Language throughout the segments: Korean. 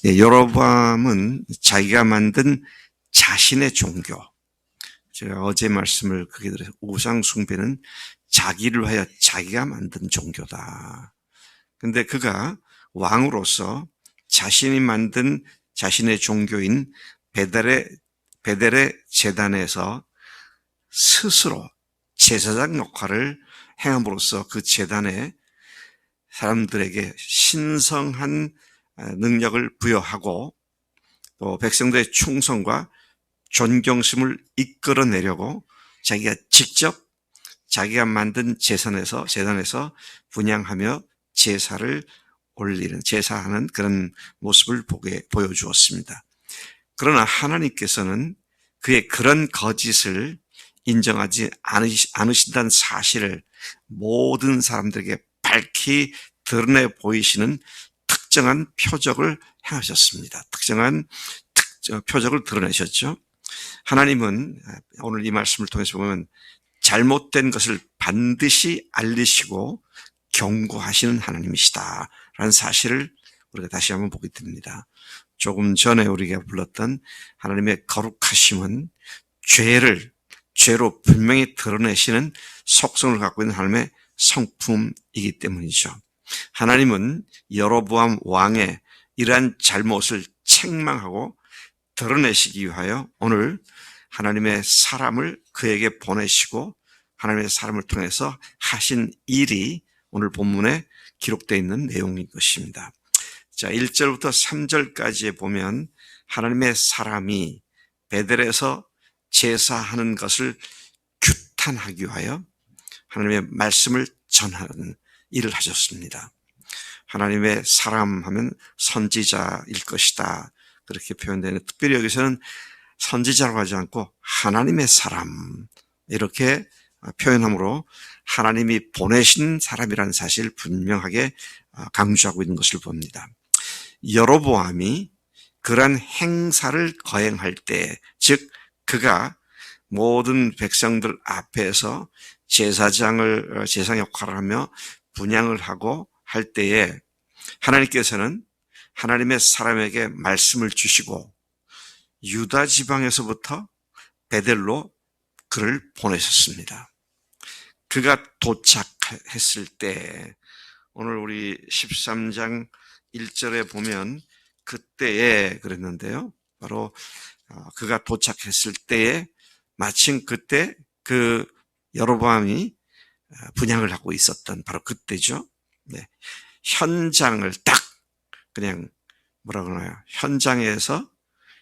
여로보암은 자기가 만든 자신의 종교, 제가 어제 말씀을 크게 드려서 우상 숭배는 자기를 위하여 자기가 만든 종교다. 근데 그가 왕으로서 자신이 만든 자신의 종교인 베델의 제단에서 스스로 제사장 역할을 행함으로써 그 제단에 사람들에게 신성한 능력을 부여하고 또 백성들의 충성과 존경심을 이끌어내려고 자기가 직접 자기가 만든 재단에서 분향하며 제사를 올리는, 제사하는 그런 모습을 보여주었습니다. 그러나 하나님께서는 그의 그런 거짓을 인정하지 않으신다는 사실을 모든 사람들에게 밝히 드러내 보이시는 특정한 표적을 행하셨습니다. 특정한 표적을 드러내셨죠. 하나님은 오늘 이 말씀을 통해서 보면 잘못된 것을 반드시 알리시고 경고하시는 하나님이시다라는 사실을 우리가 다시 한번 보게 됩니다. 조금 전에 우리가 불렀던 하나님의 거룩하심은 죄로 분명히 드러내시는 속성을 갖고 있는 하나님의 성품이기 때문이죠. 하나님은 여로보암 왕의 이러한 잘못을 책망하고 드러내시기 위하여 오늘 하나님의 사람을 그에게 보내시고 하나님의 사람을 통해서 하신 일이 오늘 본문에 기록되어 있는 내용인 것입니다. 자, 1절부터 3절까지에 보면 하나님의 사람이 베델에서 제사하는 것을 규탄하기 위하여 하나님의 말씀을 전하는 일을 하셨습니다. 하나님의 사람 하면 선지자일 것이다, 그렇게 표현되는, 특별히 여기서는 선지자라고 하지 않고 하나님의 사람 이렇게 표현함으로 하나님이 보내신 사람이라는 사실을 분명하게 강조하고 있는 것을 봅니다. 여로보암이 그러한 행사를 거행할 때, 즉 그가 모든 백성들 앞에서 제사장 역할을 하며 분향을 하고 할 때에 하나님께서는 하나님의 사람에게 말씀을 주시고 유다 지방에서부터 베델로 그를 보내셨습니다. 그가 도착했을 때, 오늘 우리 13장 1절에 보면 그때에 그랬는데요. 바로 그가 도착했을 때에 마침 그때 그 여로보암이 분향을 하고 있었던 바로 그때죠. 네. 현장을 딱 그냥 뭐라 그러나요? 현장에서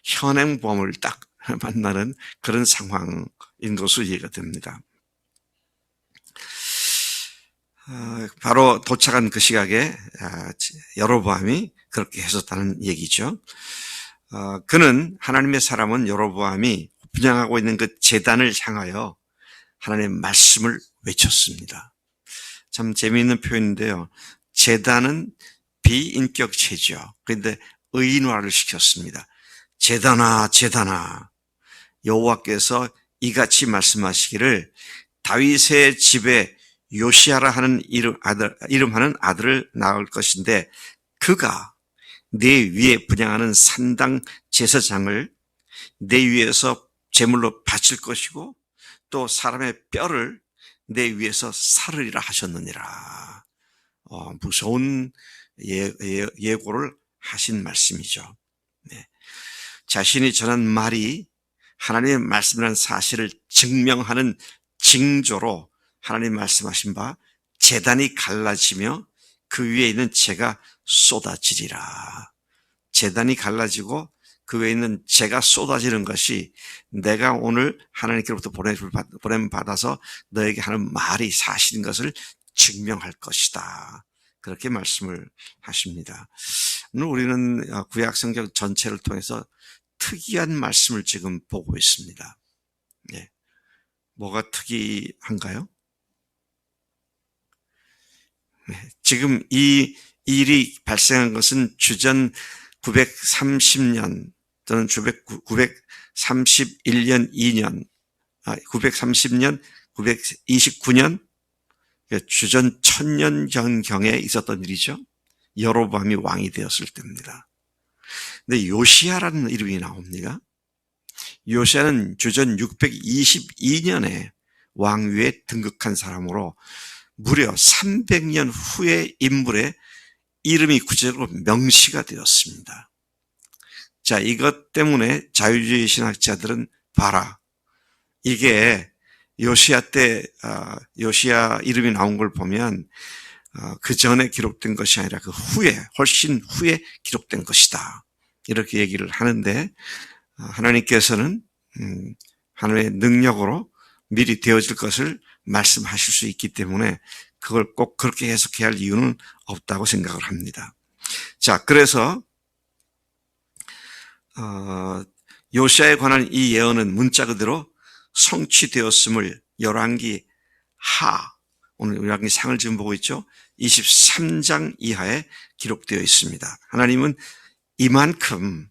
현행범을 딱 만나는 그런 상황인 것으로 이해가 됩니다. 바로 도착한 그 시각에 여로보암이 그렇게 했었다는 얘기죠. 그는, 하나님의 사람은 여로보암이 분향하고 있는 그 제단을 향하여 하나님의 말씀을 외쳤습니다. 참 재미있는 표현인데요. 제단은 비인격체죠. 그런데 의인화를 시켰습니다. 제단아, 제단아, 여호와께서 이같이 말씀하시기를 다윗의 집에 요시아라 하는 이름하는 아들을 낳을 것인데 그가 내 위에 분향하는 산당 제사장을 내 위에서 제물로 바칠 것이고 또 사람의 뼈를 내 위에서 사르리라 하셨느니라. 무서운 예고를 하신 말씀이죠. 네. 자신이 전한 말이 하나님의 말씀이라는 사실을 증명하는 징조로 하나님 말씀하신 바 제단이 갈라지며 그 위에 있는 재가 쏟아지리라. 제단이 갈라지고 그 위에 있는 재가 쏟아지는 것이 내가 오늘 하나님께로부터 보냄 받아서 너에게 하는 말이 사실인 것을 증명할 것이다. 그렇게 말씀을 하십니다. 오늘 우리는 구약 성경 전체를 통해서 특이한 말씀을 지금 보고 있습니다. 네. 뭐가 특이한가요? 네. 지금 이 일이 발생한 것은 주전 930년 또는 931년 2년, 930년, 929년, 주전 1000년 전경에 있었던 일이죠. 여로보암이 왕이 되었을 때입니다. 근데 요시야라는 이름이 나옵니다. 요시야는 주전 622년에 왕위에 등극한 사람으로 무려 300년 후의 인물의 이름이 구체적으로 명시가 되었습니다. 자, 이것 때문에 자유주의 신학자들은 봐라, 이게 요시야 때 요시야 이름이 나온 걸 보면 그 전에 기록된 것이 아니라 그 후에, 훨씬 후에 기록된 것이다, 이렇게 얘기를 하는데, 하나님께서는 하나님의 능력으로 미리 되어질 것을 말씀하실 수 있기 때문에 그걸 꼭 그렇게 해석해야 할 이유는 없다고 생각을 합니다. 자, 그래서 요시야에 관한 이 예언은 문자 그대로 성취되었음을 열왕기 오늘 열왕기 상을 지금 보고 있죠. 23장 이하에 기록되어 있습니다. 하나님은 이만큼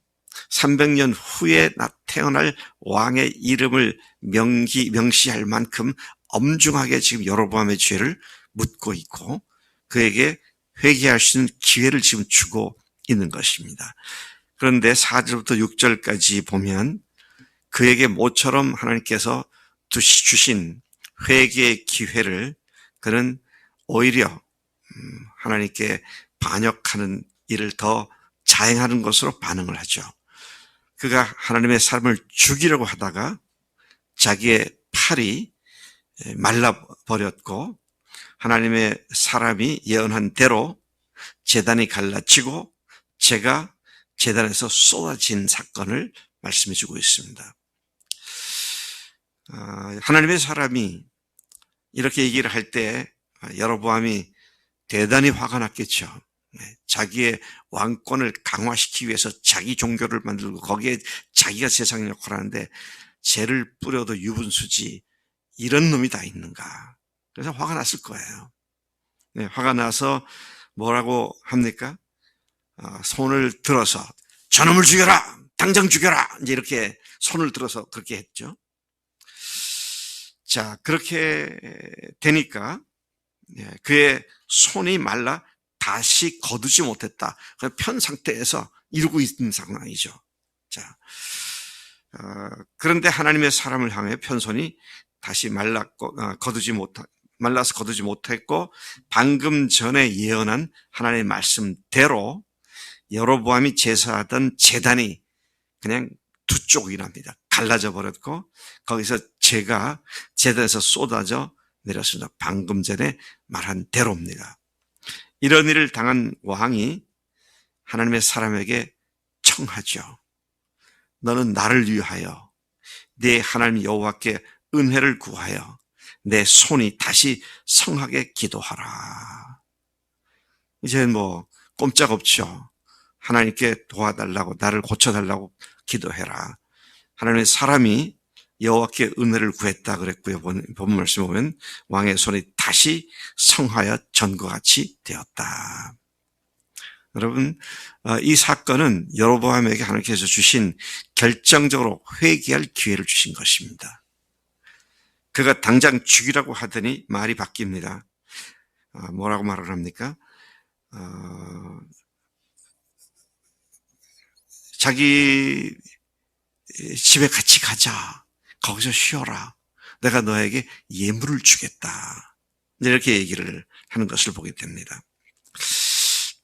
300년 후에 태어날 왕의 이름을 명시할 만큼 엄중하게 지금 여로보암의 죄를 묻고 있고 그에게 회개할 수 있는 기회를 지금 주고 있는 것입니다. 그런데 4절부터 6절까지 보면 그에게 모처럼 하나님께서 주신 회개의 기회를 그는 오히려 하나님께 반역하는 일을 더 자행하는 것으로 반응을 하죠. 그가 하나님의 사람을 죽이려고 하다가 자기의 팔이 말라버렸고 하나님의 사람이 예언한 대로 제단이 갈라지고 재가 제단에서 쏟아진 사건을 말씀해 주고 있습니다. 하나님의 사람이 이렇게 얘기를 할 때 여로보암이 대단히 화가 났겠죠. 자기의 왕권을 강화시키기 위해서 자기 종교를 만들고 거기에 자기가 세상을 역할을 하는데 죄를 뿌려도 유분수지, 이런 놈이 다 있는가. 그래서 화가 났을 거예요. 화가 나서 뭐라고 합니까? 손을 들어서 저놈을 죽여라! 당장 죽여라! 이제 이렇게 손을 들어서 그렇게 했죠. 자, 그렇게 되니까 그의 손이 말라 다시 거두지 못했다. 편 상태에서 이루고 있는 상황이죠. 자, 그런데 하나님의 사람을 향해 편손이 다시 말라서 거두지 못했고 방금 전에 예언한 하나님의 말씀대로 여로보암이 제사하던 제단이 그냥 두 쪽이 납니다. 갈라져 버렸고 거기서 재가 제단에서 쏟아져 내렸습니다. 방금 전에 말한 대로입니다. 이런 일을 당한 왕이 하나님의 사람에게 청하죠. 너는 나를 위하여 네 하나님 여호와께 은혜를 구하여 내 손이 다시 성하게 기도하라. 이제 뭐 꼼짝없죠. 하나님께 도와달라고, 나를 고쳐달라고 기도해라. 하나님의 사람이 여호와께 은혜를 구했다 그랬고요. 본 말씀 보면 왕의 손이 다시 성하여 전과 같이 되었다. 여러분, 이 사건은 여로보암에게 하나님께서 주신 결정적으로 회개할 기회를 주신 것입니다. 그가 당장 죽이라고 하더니 말이 바뀝니다. 뭐라고 말을 합니까? 자기 집에 같이 가자. 거기서 쉬어라. 내가 너에게 예물을 주겠다. 이렇게 얘기를 하는 것을 보게 됩니다.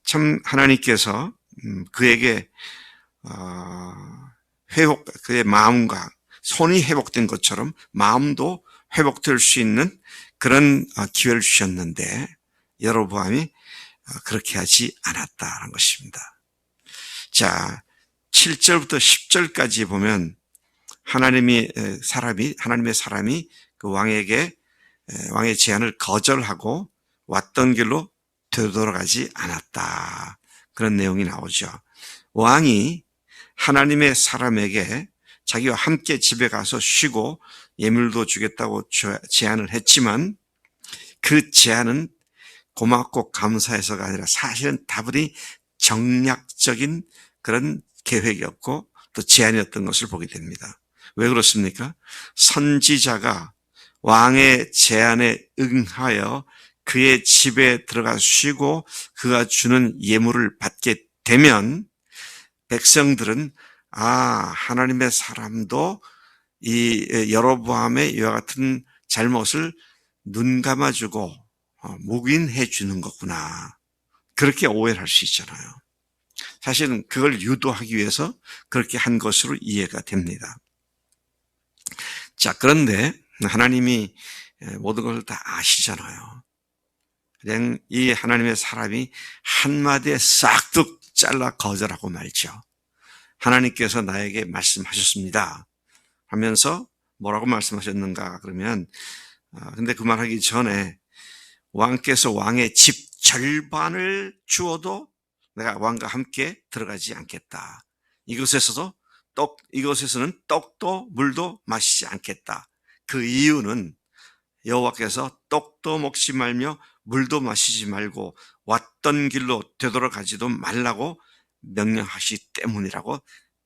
참 하나님께서 그에게 그의 마음과 손이 회복된 것처럼 마음도 회복될 수 있는 그런 기회를 주셨는데 여로보암이 그렇게 하지 않았다는 것입니다. 자, 7절부터 10절까지 보면 하나님의 사람이 그 왕의 제안을 거절하고 왔던 길로 되돌아가지 않았다. 그런 내용이 나오죠. 왕이 하나님의 사람에게 자기와 함께 집에 가서 쉬고 예물도 주겠다고 제안을 했지만 그 제안은 고맙고 감사해서가 아니라 사실은 다분히 정략적인 그런 계획이었고 또 제안이었던 것을 보게 됩니다. 왜 그렇습니까? 선지자가 왕의 제안에 응하여 그의 집에 들어가 쉬고 그가 주는 예물을 받게 되면 백성들은 하나님의 사람도 이 여로보암의 이와 같은 잘못을 눈 감아주고 묵인해 주는 거구나. 그렇게 오해를 할 수 있잖아요. 사실은 그걸 유도하기 위해서 그렇게 한 것으로 이해가 됩니다. 자, 그런데 하나님이 모든 것을 다 아시잖아요. 그냥 이 하나님의 사람이 한마디에 싹둑 잘라 거절하고 말죠. 하나님께서 나에게 말씀하셨습니다 하면서 뭐라고 말씀하셨는가 그러면 근데 그 말하기 전에 왕께서 왕의 집 절반을 주어도 내가 왕과 함께 들어가지 않겠다. 이곳에서는 떡도 물도 마시지 않겠다. 그 이유는 여호와께서 떡도 먹지 말며 물도 마시지 말고 왔던 길로 되돌아가지도 말라고 명령하시기 때문이라고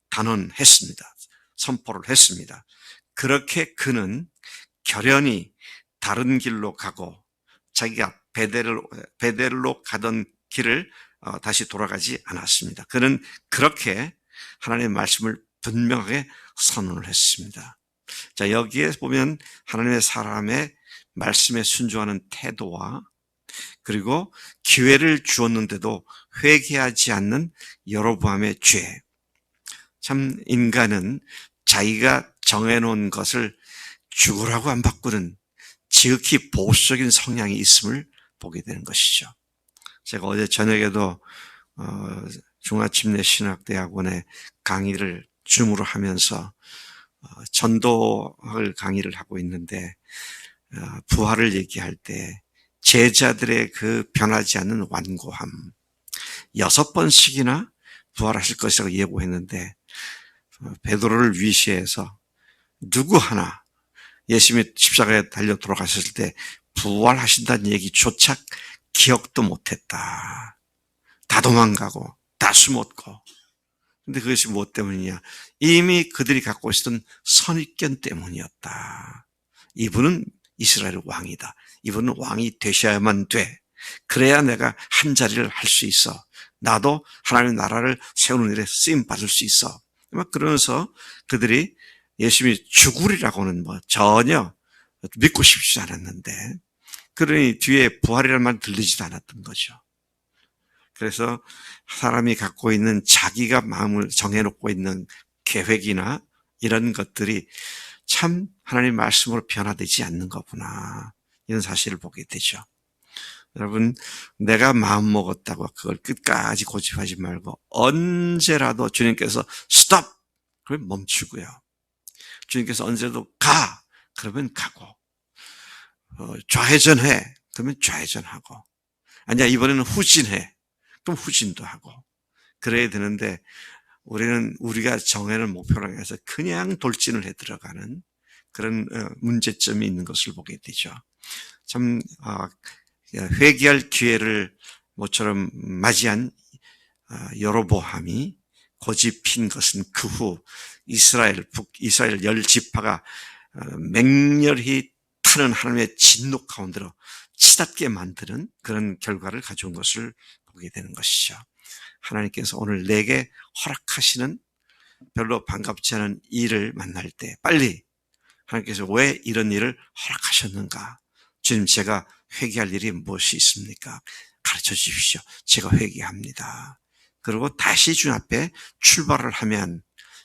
단언했습니다. 선포를 했습니다. 그렇게 그는 결연히 다른 길로 가고 자기가 베델로 가던 길을 다시 돌아가지 않았습니다. 그는 그렇게 하나님의 말씀을 분명하게 선언을 했습니다. 자, 여기에 보면 하나님의 사람의 말씀에 순종하는 태도와 그리고 기회를 주었는데도 회개하지 않는 여로보암의 죄. 참 인간은 자기가 정해놓은 것을 죽으라고 안 바꾸는 지극히 보수적인 성향이 있음을 보게 되는 것이죠. 제가 어제 저녁에도 중아침내 신학대학원에 강의를 줌으로 하면서 전도학을 강의를 하고 있는데 부활을 얘기할 때 제자들의 그 변하지 않는 완고함 6번씩이나 부활하실 것이라고 예고했는데 베드로를 위시해서 누구 하나 예수님이 십자가에 달려 돌아가셨을 때 부활하신다는 얘기조차 기억도 못했다. 다 도망가고 다 숨었고. 근데 그것이 무엇 때문이냐? 이미 그들이 갖고 있었던 선입견 때문이었다. 이분은 이스라엘 왕이다. 이분은 왕이 되셔야만 돼. 그래야 내가 한 자리를 할 수 있어. 나도 하나님의 나라를 세우는 일에 쓰임 받을 수 있어. 막 그러면서 그들이 예수님이 죽으리라고는 전혀 믿고 싶지 않았는데, 그러니 뒤에 부활이라는 말 들리지도 않았던 거죠. 그래서 사람이 갖고 있는 자기가 마음을 정해놓고 있는 계획이나 이런 것들이 참 하나님의 말씀으로 변화되지 않는 거구나. 이런 사실을 보게 되죠. 여러분, 내가 마음 먹었다고 그걸 끝까지 고집하지 말고 언제라도 주님께서 스톱! 그러면 멈추고요. 주님께서 언제라도 가! 그러면 가고. 좌회전해! 그러면 좌회전하고. 아니야, 이번에는 후진해! 그럼 후진도 하고. 그래야 되는데 우리는 우리가 정해놓은 목표를 해서 그냥 돌진을 해 들어가는 그런 문제점이 있는 것을 보게 되죠. 참 회개할 기회를 모처럼 맞이한 여로보암이 고집 핀 것은 그 후 이스라엘 10지파가 맹렬히 타는 하나님의 진노 가운데로 치닫게 만드는 그런 결과를 가져온 것을 보게 되는 것이죠. 하나님께서 오늘 내게 허락하시는 별로 반갑지 않은 일을 만날 때 빨리 하나님께서 왜 이런 일을 허락하셨는가? 주님, 제가 회개할 일이 무엇이 있습니까? 가르쳐 주십시오. 제가 회개합니다. 그리고 다시 주님 앞에 출발을 하면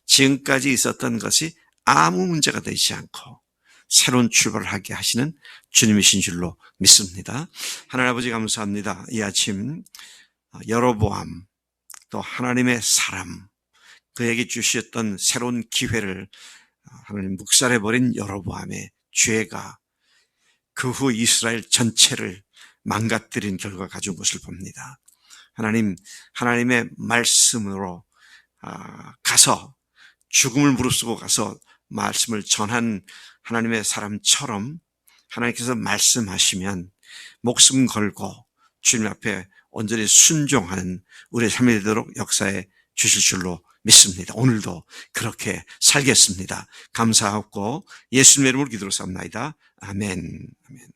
지금까지 있었던 것이 아무 문제가 되지 않고 새로운 출발을 하게 하시는 주님이신 줄로 믿습니다. 하나님 아버지 감사합니다. 이 아침 여로보암 또 하나님의 사람 그에게 주셨던 새로운 기회를 하나님 묵살해버린 여로보암의 죄가 그 후 이스라엘 전체를 망가뜨린 결과가 가져온 것을 봅니다. 하나님, 하나님의 말씀으로 가서 죽음을 무릅쓰고 가서 말씀을 전한 하나님의 사람처럼 하나님께서 말씀하시면 목숨 걸고 주님 앞에 온전히 순종하는 우리의 삶이 되도록 역사해 주실 줄로 믿습니다. 오늘도 그렇게 살겠습니다. 감사하고 예수님의 이름으로 기도로 삼나이다. 아멘. 아멘.